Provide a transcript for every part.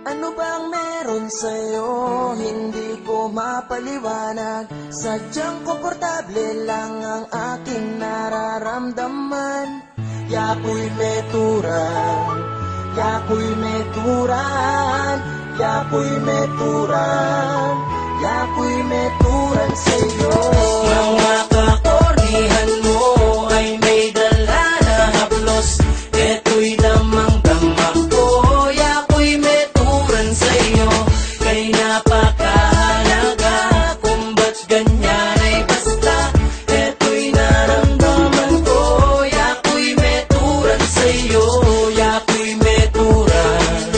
Ano bang meron sa'yo? Hindi ko mapaliwanag. Sadyang komportable lang ang aking nararamdaman. Yako'y meturan, yako'y meturan, yako'y meturan, yako'y meturan sa'yo. Mga kakornihan mo ay may dala na haplos. Eto'y damang damak ko, yako'y meturan sa'yo. Kay napakahalaga kung ba't ganyan ay basta. Eto'y naramdaman ko, yako'y meturan sa'yo. Yako'y meturan,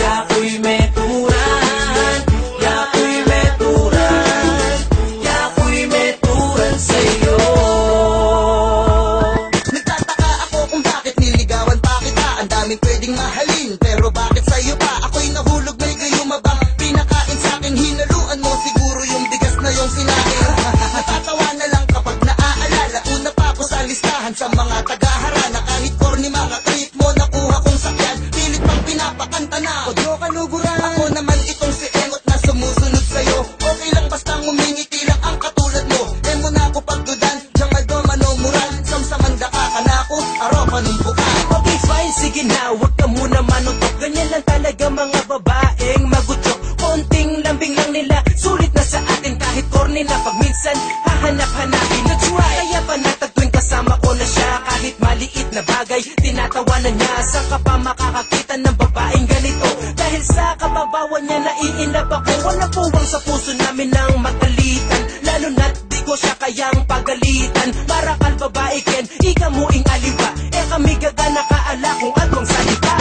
yako'y meturan, yako'y meturan, yako'y meturan sa'yo. Nagtataka ako kung bakit niligawan pa kita. Ang daming pwedeng mahalin, pero bakit sa'yo pa? Ako'y nahulog, may gayumabang pinakain sa'king hinaluan mo. Siguro yung bigas na yung sinain. Natatawa na lang kapag naaalala. Una pa ako sa listahan sa mga tagaharana. Kahit corny mga trip mo, nakuha kong sakyan. Pilit pang pinapakanta na Kodyo Kanuguran. Ako naman itong si Emot na sumusunod sa'yo. Okay lang basta ngumingiti lang ang katulad mo. Emo na ako pagdudan, Jamal Domano Moral. Samsamanda ka na ako, araw panumpukan. Okay fine, sige na, huwag ka muna manutok. Ganyan lang talaga mga babaeng magutok. Konting lambing lang nila, sulit na sa atin. Kahit corny na pag minsan, hahanap-hanapin. That's why, kaya panatag tuwing kasama ko na siya. Kahit maliit na bagay, tinatawanan niya. Saan ka pa makakakita ng babaeng ganito? Dahil sa kababawan niya, naiinlab ako. Wala puwang sa puso namin ng magalitan. Lalo na't di ko siya kayang pagalitan. Para kal babae ken, ika mo ing aliwa. Eh kami gaga nakaala kung anong salita.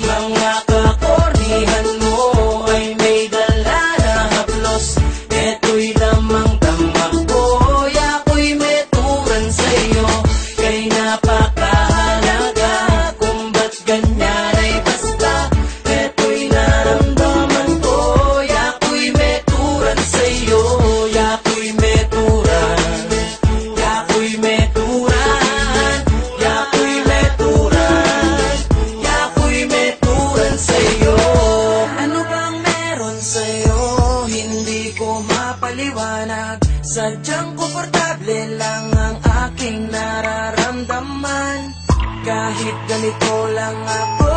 Mga kakornihan mo ay may dala na haplos. Eto'y lamang damak ko, yako'y meturan sa'yo. Kay napakahalaga kung ba't ganyan ay basta. Eto'y naramdaman ko, yako'y meturan sa'yo. Yako'y meturan, yako'y meturan, yako'y meturan, yako'y meturan sa'yo. Ano bang meron sa'yo? Hindi ko mapaliwanag. Sadyang komportable lang ang aking nararamdaman. Kahit ganito lang ako,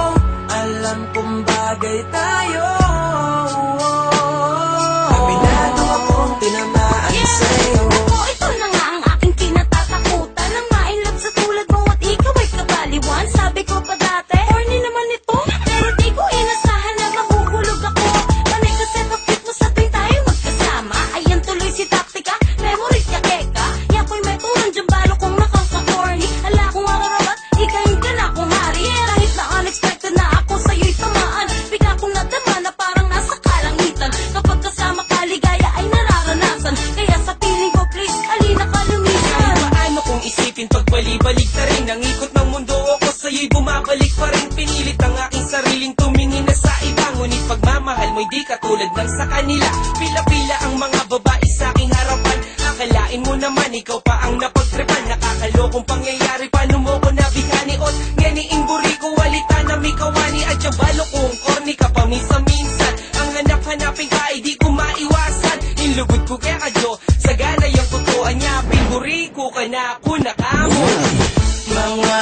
alam kong bagay tayo. Aminado akong tinamaan sa'yo. Ako, ito na nga ang aking kinatatakutan. Nang ma-inlove sa tulad mo at ikaw ay kabaliwan. Sabi ko pa dati, corny naman ito. Pero di ko inasahan na mahuhulog ako. Panay kasi bakit mo sa tuwing tayo magkasama. Ayan tuloy si taktika, memory niya keka. Yako'y may turang jambalo kung nakaka-corny. Hala kung akarabat, ikahin ka na kung hari. Kahit na unexpected na ako sa'yo'y tamaan. Bigla kong nadama na parang nasa kalangitan. Kapag kasama ka, ligaya ay nararanasan. Kaya sa piling ko, please, halina ka lumisan. Paano kung isipin pagbalik-balik na rin? Ang ikot ng mundo ako sa'yo'y bumabalik pa rin. Pinilit ang aking sariling tumingin na sa iba. Ngunit pagmamahal mo'y di katulad ng sa kanila. Pila-pila ang mga babae sa aking harapan. Akalain mo naman ikaw pa ang napagtripan. Nakakalokong pangyayari, paano mo ko nabihani? Ot, ganiing buri ko, walita na may kawani. At yung balo kong corny ka paminsan-minsan. Ang hanap-hanapin ka ay di ko maiwasan. Inlugod ko kaya kadyo, sagana yung totoo niya. Pinburi ko ka na ako nakamo. Mga